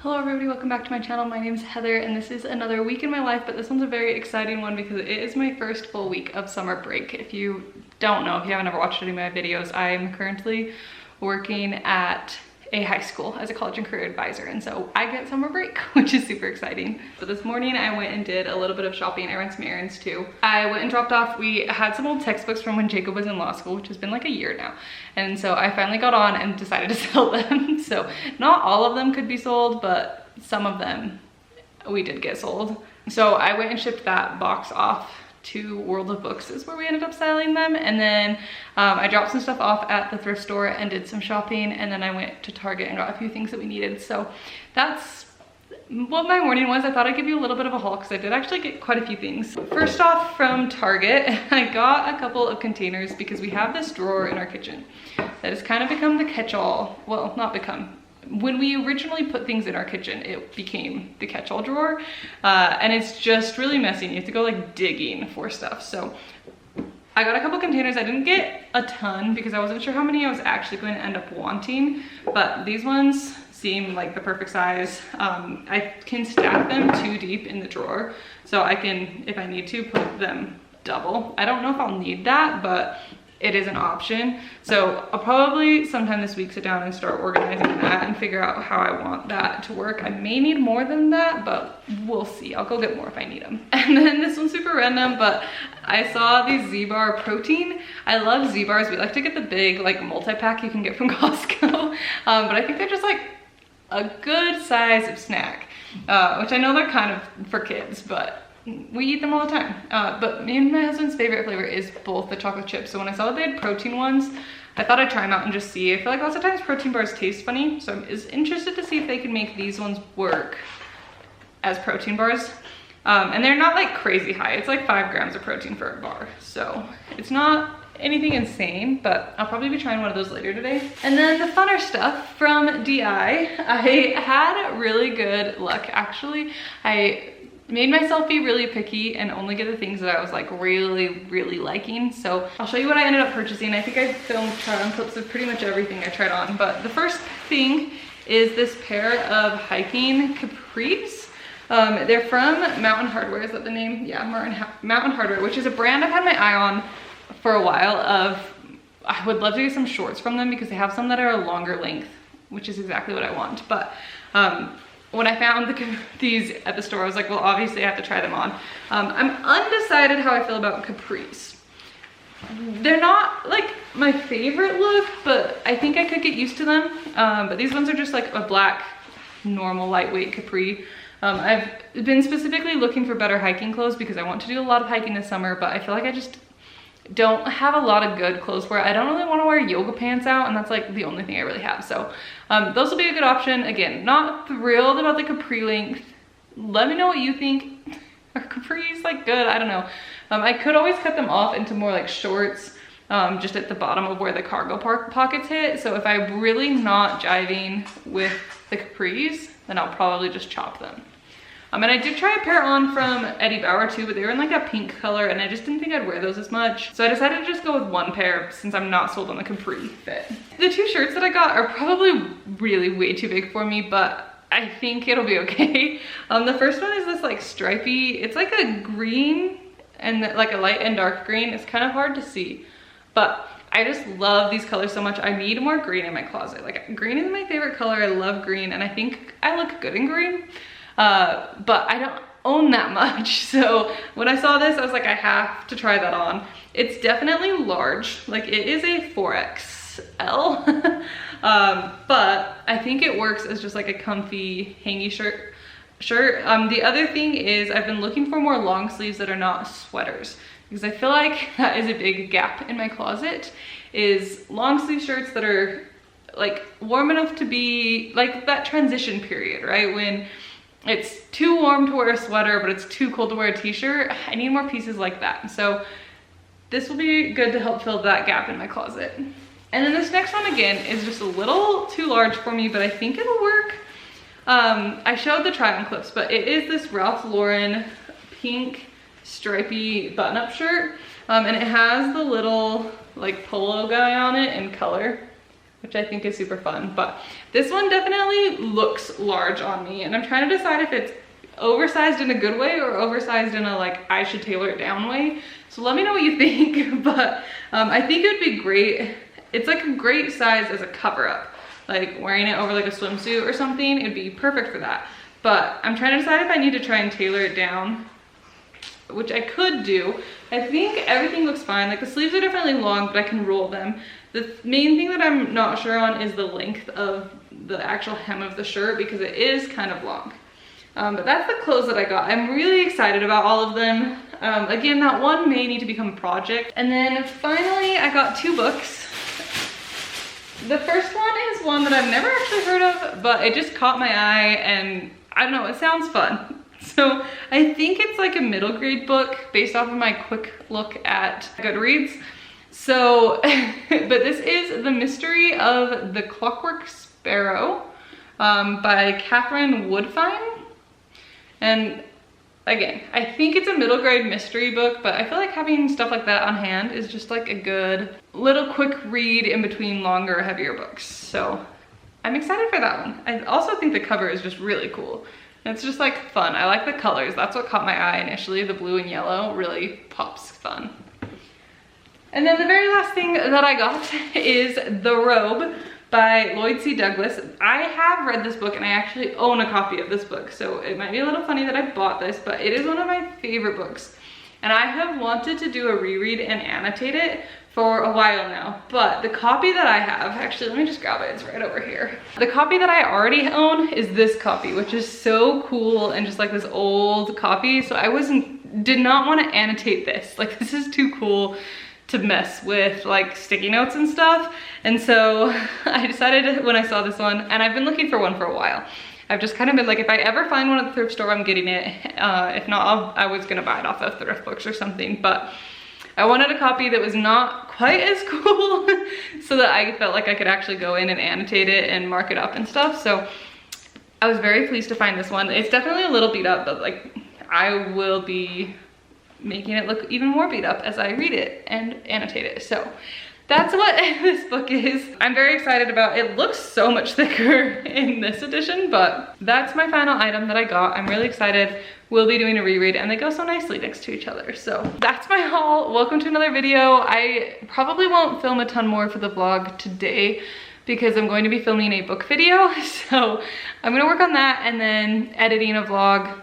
Hello everybody, welcome back to my channel. My name is Heather and this is another week in my life, but this one's a very exciting one because it is my first full week of summer break. If you don't know, if you haven't ever watched any of my videos, I'm currently working at a high school as a college and career advisor, and so I get summer break, which is super exciting. So this morning I went and did a little bit of shopping. I ran some errands too. I went and dropped off, we had some old textbooks from when Jacob was in law school, which has been like a year now, and so I finally got on and decided to sell them. So not all of them could be sold, but some of them we did get sold. So I went and shipped that box off to World of Books is where we ended up selling them, and then I dropped some stuff off at the thrift store and did some shopping, and then I went to Target and got a few things that we needed. So that's what my morning was. I thought I'd give you a little bit of a haul because I did actually get quite a few things. First off, from Target, I got a couple of containers because we have this drawer in our kitchen that has kind of become the catch-all. Well, not become. When we originally put things in our kitchen, it became the catch-all drawer, and it's just really messy. You have to go like digging for stuff. So I got a couple containers. I didn't get a ton because I wasn't sure how many I was actually going to end up wanting, but these ones seem like the perfect size. I can stack them 2 deep in the drawer, so I can, if I need to, put them double. I don't know if I'll need that, but it is an option. So I'll probably sometime this week sit down and start organizing that and figure out how I want that to work. I may need more than that, but we'll see. I'll go get more if I need them. And then this one's super random, but I saw these Z-Bar protein. I love Z-Bars. We like to get the big like multi-pack you can get from Costco, but I think they're just like a good size of snack, which I know they're kind of for kids, but we eat them all the time. But me and my husband's favorite flavor is both the chocolate chips. So when I saw that they had protein ones, I thought I'd try them out and just see. I feel like lots of times protein bars taste funny, so I'm interested to see if they can make these ones work as protein bars. And they're not like crazy high. It's like 5 grams of protein for a bar. So it's not anything insane, but I'll probably be trying one of those later today. And then the funner stuff from DI, I had really good luck actually. I made myself be really picky and only get the things that I was like really liking. So I'll show you what I ended up purchasing. I think I filmed try on clips of pretty much everything I tried on, but the first thing is this pair of hiking capris. They're from Mountain Hardwear, is that the name? Yeah, Mountain Hardwear, which is a brand I've had my eye on for a while. I would love to get some shorts from them because they have some that are a longer length, which is exactly what I want. But when I found these at the store, I was like, well, obviously I have to try them on. I'm undecided how I feel about capris. They're not like my favorite look, but I think I could get used to them. But these ones are just like a black, normal, lightweight capri. I've been specifically looking for better hiking clothes because I want to do a lot of hiking this summer, but I feel like I just don't have a lot of good clothes for it. I don't really want to wear yoga pants out, and that's like the only thing I really have. So those will be a good option. Again, not thrilled about the capri length. Let me know what you think. Are capris like good? I don't know. I could always cut them off into more like shorts, just at the bottom of where the cargo pockets hit. So if I'm really not jiving with the capris, then I'll probably just chop them. And I did try a pair on from Eddie Bauer too, but they were in like a pink color and I just didn't think I'd wear those as much. So I decided to just go with one pair since I'm not sold on the capri fit. The 2 shirts that I got are probably really way too big for me, but I think it'll be okay. The first one is this like stripy, it's like a green and like a light and dark green. It's kind of hard to see, but I just love these colors so much. I need more green in my closet. Like green is my favorite color. I love green and I think I look good in green. But I don't own that much. So when I saw this, I was like, I have to try that on. It's definitely large, like it is a 4XL, but I think it works as just like a comfy hangy shirt. The other thing is I've been looking for more long sleeves that are not sweaters because I feel like that is a big gap in my closet, is long sleeve shirts that are like warm enough to be like that transition period, right? When it's too warm to wear a sweater, but it's too cold to wear a t-shirt. I need more pieces like that. So this will be good to help fill that gap in my closet. And then this next one again is just a little too large for me, but I think it'll work. I showed the try-on clips, but it is this Ralph Lauren pink stripy button-up shirt. And it has the little like polo guy on it in color. which I think is super fun. But this one definitely looks large on me, and I'm trying to decide if it's oversized in a good way or oversized in a like I should tailor it down way. So let me know what you think. But I think it would be great. It's like a great size as a cover up, like wearing it over like a swimsuit or something. It'd be perfect for that. But I'm trying to decide if I need to try and tailor it down, which I could do. I think everything looks fine. Like the sleeves are definitely long, but I can roll them. The main thing that I'm not sure on is the length of the actual hem of the shirt, because it is kind of long. But that's the clothes that I got. I'm really excited about all of them. Again, that one may need to become a project. And then finally, I got 2 books. The first one is one that I've never actually heard of, but it just caught my eye, and I don't know, it sounds fun. So I think it's like a middle grade book based off of my quick look at Goodreads. So, but this is The Mystery of the Clockwork Sparrow by Catherine Woodfine. And again, I think it's a middle grade mystery book, but I feel like having stuff like that on hand is just like a good little quick read in between longer, heavier books. So I'm excited for that one. I also think the cover is just really cool. It's just like fun. I like the colors. That's what caught my eye initially. The blue and yellow really pops fun. And then the very last thing that I got is The Robe by Lloyd C. Douglas. I have read this book, and I actually own a copy of this book, so it might be a little funny that I bought this, but it is one of my favorite books. And I have wanted to do a reread and annotate it for a while now, but the copy that I have, actually let me just grab it, it's right over here. The copy that I already own is this copy, which is so cool and just like this old copy, so I did not want to annotate this. Like, this is too cool to mess with like sticky notes and stuff. And so I decided when I saw this one, and I've been looking for one for a while. I've just kind of been like, if I ever find one at the thrift store, I'm getting it. If not, I was gonna buy it off of Thrift Books or something, but I wanted a copy that was not quite as cool so that I felt like I could actually go in and annotate it and mark it up and stuff. So I was very pleased to find this one. It's definitely a little beat up, but like I will be making it look even more beat up as I read it and annotate it. So that's what this book is. I'm very excited about it. It looks so much thicker in this edition, but that's my final item that I got. I'm really excited. We'll be doing a reread, and they go so nicely next to each other. So that's my haul. Welcome to another video. I probably won't film a ton more for the vlog today because I'm going to be filming a book video. So I'm gonna work on that and then editing a vlog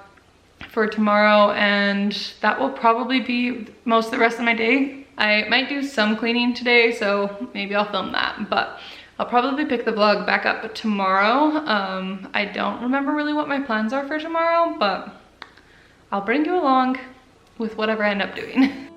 for tomorrow, and that will probably be most of the rest of my day. I might do some cleaning today, so maybe I'll film that, but I'll probably pick the vlog back up tomorrow. I don't remember really what my plans are for tomorrow, but I'll bring you along with whatever I end up doing.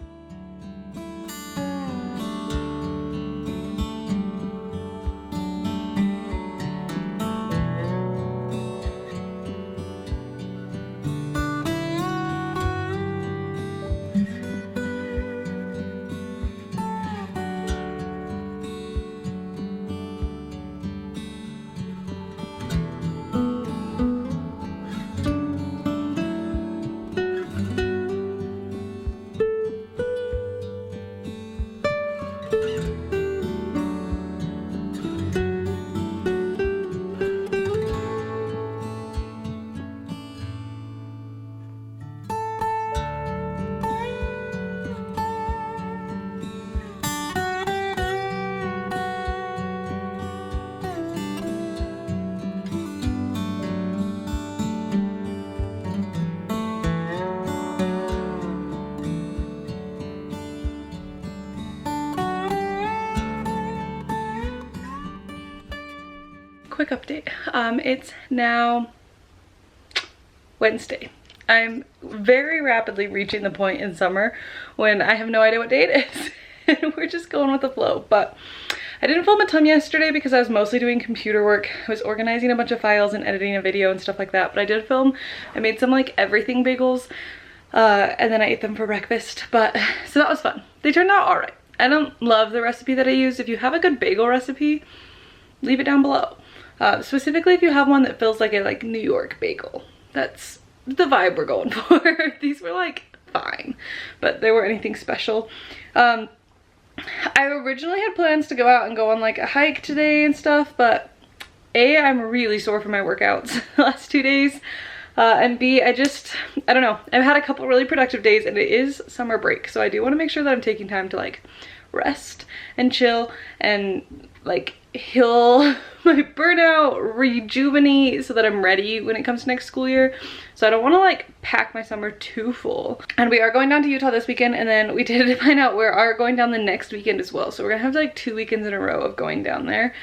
Quick update. It's now Wednesday. I'm very rapidly reaching the point in summer when I have no idea what day it is and we're just going with the flow. But I didn't film a ton yesterday because I was mostly doing computer work. I was organizing a bunch of files and editing a video and stuff like that, but I did film. I made some like everything bagels and then I ate them for breakfast, but so that was fun. They turned out all right. I don't love the recipe that I used. If you have a good bagel recipe, leave it down below. Specifically if you have one that feels like a New York bagel. That's the vibe we're going for. These were like fine, but they weren't anything special. I originally had plans to go out and go on like a hike today and stuff, but A, I'm really sore from my workouts the last 2 days. And B, I don't know. I've had a couple really productive days and it is summer break. So I do want to make sure that I'm taking time to like rest and chill and like heal my burnout, rejuvenate so that I'm ready when it comes to next school year. So I don't want to like pack my summer too full. And we are going down to Utah this weekend, and then we did find out we are going down the next weekend as well. So we're gonna have like 2 weekends in a row of going down there.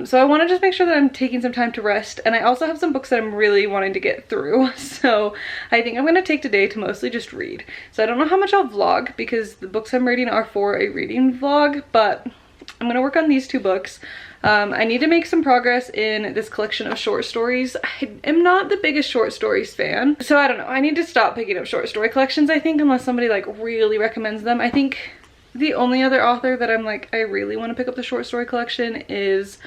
So I want to just make sure that I'm taking some time to rest, and I also have some books that I'm really wanting to get through. So I think I'm going to take today to mostly just read. So I don't know how much I'll vlog because the books I'm reading are for a reading vlog, but I'm going to work on these 2 books. I need to make some progress in this collection of short stories. I am not the biggest short stories fan, so I don't know. I need to stop picking up short story collections, I think, unless somebody like really recommends them. I think the only other author that I'm like, I really want to pick up the short story collection is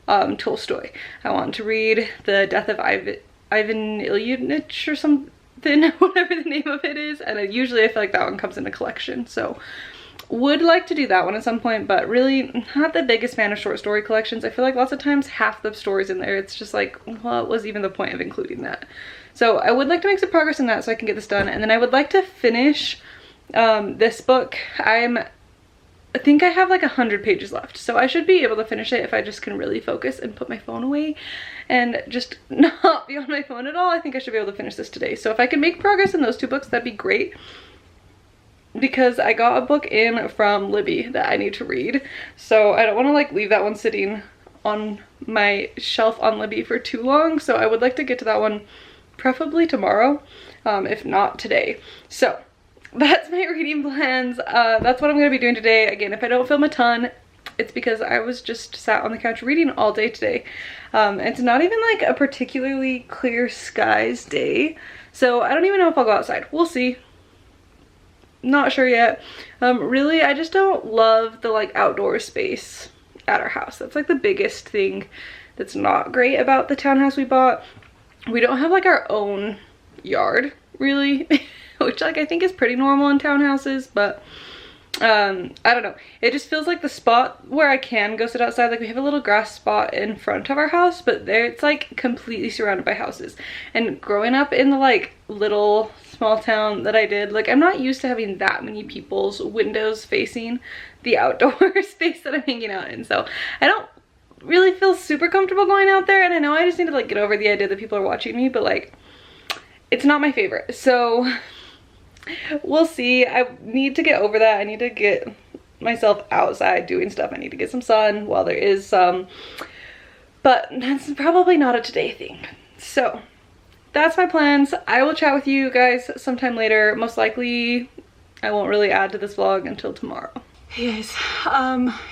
Tolstoy. I want to read The Death of Ivan Ilyich or something, whatever the name of it is, and usually I feel like that one comes in a collection, so would like to do that one at some point, but really not the biggest fan of short story collections. I feel like lots of times half the stories in there, it's just like, what was even the point of including that? So I would like to make some progress in that so I can get this done, and then I would like to finish this book. I think I have like 100 pages left, so I should be able to finish it if I just can really focus and put my phone away and just not be on my phone at all. I think I should be able to finish this today. So if I can make progress in those 2 books, that'd be great, because I got a book in from Libby that I need to read. So I don't want to like leave that one sitting on my shelf on Libby for too long. So I would like to get to that one preferably tomorrow, if not today. So that's my reading plans. That's what I'm going to be doing today. Again, if I don't film a ton, it's because I was just sat on the couch reading all day today. It's not even like a particularly clear skies day, so I don't even know if I'll go outside. We'll see. Not sure yet. Really, I just don't love the like outdoor space at our house. That's like the biggest thing that's not great about the townhouse we bought. We don't have like our own yard, really. Which like I think is pretty normal in townhouses, but I don't know. It just feels like the spot where I can go sit outside, like we have a little grass spot in front of our house, but there it's like completely surrounded by houses. And growing up in the like little small town that I did, like I'm not used to having that many people's windows facing the outdoor space that I'm hanging out in. So I don't really feel super comfortable going out there, and I know I just need to like get over the idea that people are watching me, but like it's not my favorite. So we'll see. I need to get over that. I need to get myself outside doing stuff. I need to get some sun while there is some, but that's probably not a today thing. So that's my plans. I will chat with you guys sometime later. Most likely I won't really add to this vlog until tomorrow. Hey guys,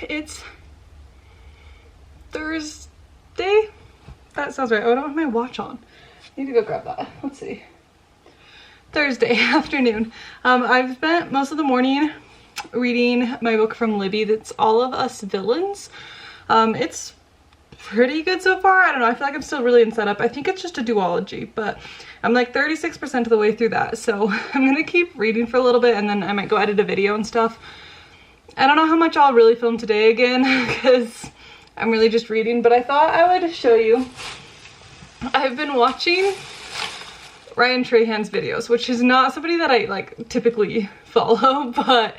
it's Thursday? That sounds right. Oh, I don't have my watch on. I need to go grab that. Let's see. Thursday afternoon. I've spent most of the morning reading my book from Libby that's All of Us Villains. It's pretty good so far. I don't know, I feel like I'm still really in setup. I think it's just a duology, but I'm like 36% of the way through that, so I'm gonna keep reading for a little bit and then I might go edit a video and stuff. I don't know how much I'll really film today again because I'm really just reading, but I thought I would show you. I've been watching Ryan Trahan's videos, which is not somebody that I like typically follow, but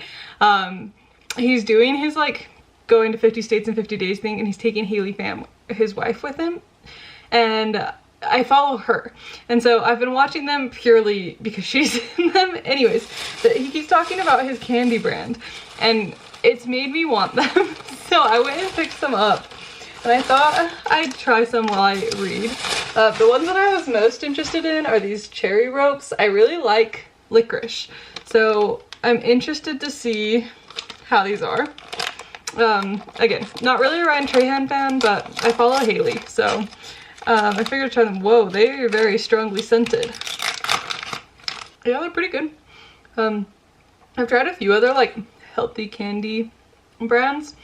he's doing his like going to 50 states in 50 days thing, and he's taking Haley Pham, his wife, with him, and I follow her, and so I've been watching them purely because she's in them. Anyways, he keeps talking about his candy brand and it's made me want them. So I went and picked some up and I thought I'd try some while I read. The ones that I was most interested in are these cherry ropes. I really like licorice, so I'm interested to see how these are. Again, not really a Ryan Trahan fan, but I follow Haley, so I figured I'd try them. Whoa, they are very strongly scented. Yeah, they're pretty good. I've tried a few other like healthy candy brands,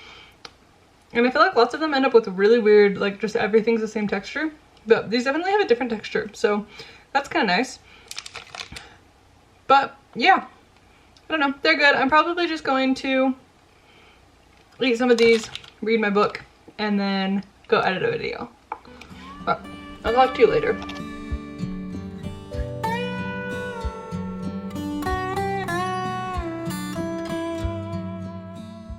and I feel like lots of them end up with really weird, like just everything's the same texture, but these definitely have a different texture, so that's kind of nice. But yeah, I don't know, they're good. I'm probably just going to eat some of these, read my book, and then go edit a video. But I'll talk to you later.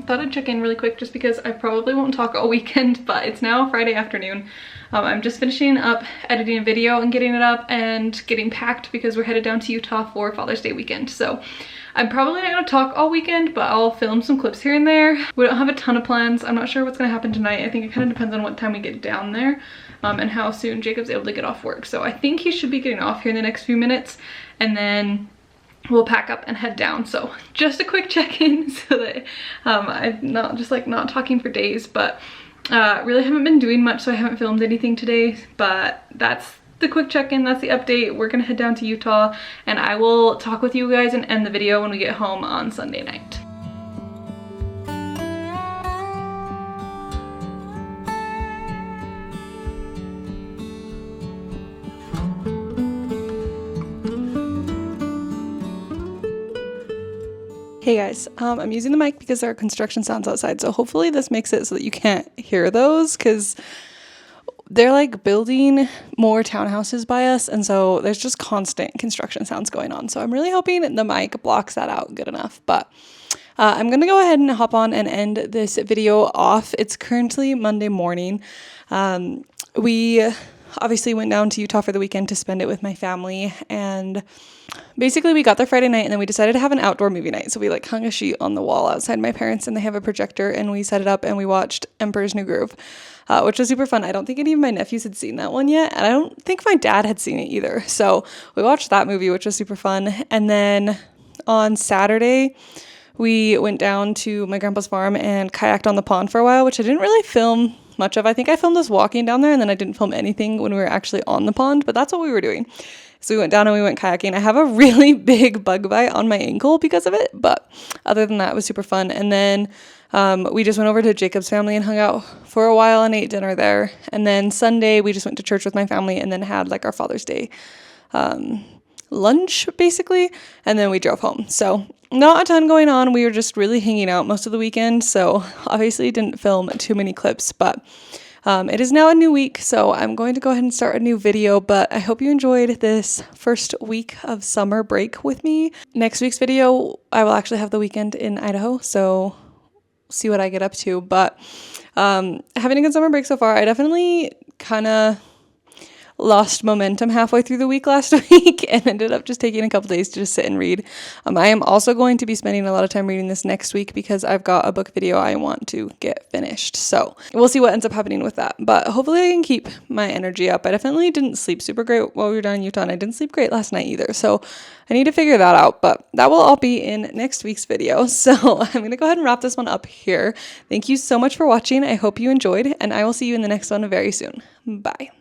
Thought I'd check in really quick just because I probably won't talk all weekend, but it's now Friday afternoon. I'm just finishing up editing a video and getting it up and getting packed because we're headed down to Utah for Father's Day weekend. So I'm probably not gonna talk all weekend, but I'll film some clips here and there. We don't have a ton of plans. I'm not sure what's gonna happen tonight. I think it kind of depends on what time we get down there and how soon Jacob's able to get off work. So I think he should be getting off here in the next few minutes, and then we'll pack up and head down. So just a quick check-in so that I'm not just like not talking for days, but really haven't been doing much, so I haven't filmed anything today, but that's the quick check-in, that's the update. We're gonna head down to Utah, and I will talk with you guys and end the video when we get home on Sunday night. Hey guys, I'm using the mic because there are construction sounds outside, so hopefully this makes it so that you can't hear those, because they're like building more townhouses by us, and so there's just constant construction sounds going on. So I'm really hoping the mic blocks that out good enough, but I'm gonna go ahead and hop on and end this video off. It's currently Monday morning. We obviously went down to Utah for the weekend to spend it with my family, and basically we got there Friday night, and then we decided to have an outdoor movie night. So we like hung a sheet on the wall outside my parents, and they have a projector, and we set it up and we watched Emperor's New Groove, which was super fun. I don't think any of my nephews had seen that one yet, and I don't think my dad had seen it either. So we watched that movie, which was super fun. And then on Saturday we went down to my grandpa's farm and kayaked on the pond for a while, which I didn't really film much of. I think I filmed us walking down there, and then I didn't film anything when we were actually on the pond, but that's what we were doing. So we went down and we went kayaking. I have a really big bug bite on my ankle because of it, but other than that, it was super fun. And then we just went over to Jacob's family and hung out for a while and ate dinner there. And then Sunday, we just went to church with my family and then had like our Father's Day lunch, basically, and then we drove home. So not a ton going on. We were just really hanging out most of the weekend, so obviously didn't film too many clips, but it is now a new week, so I'm going to go ahead and start a new video. But I hope you enjoyed this first week of summer break with me. Next week's video, I will actually have the weekend in Idaho, so see what I get up to. But having a good summer break so far. I definitely kind of lost momentum halfway through the week last week and ended up just taking a couple days to just sit and read. I am also going to be spending a lot of time reading this next week because I've got a book video I want to get finished. So we'll see what ends up happening with that. But hopefully I can keep my energy up. I definitely didn't sleep super great while we were down in Utah, and I didn't sleep great last night either. So I need to figure that out, but that will all be in next week's video. So I'm going to go ahead and wrap this one up here. Thank you so much for watching. I hope you enjoyed, and I will see you in the next one very soon. Bye.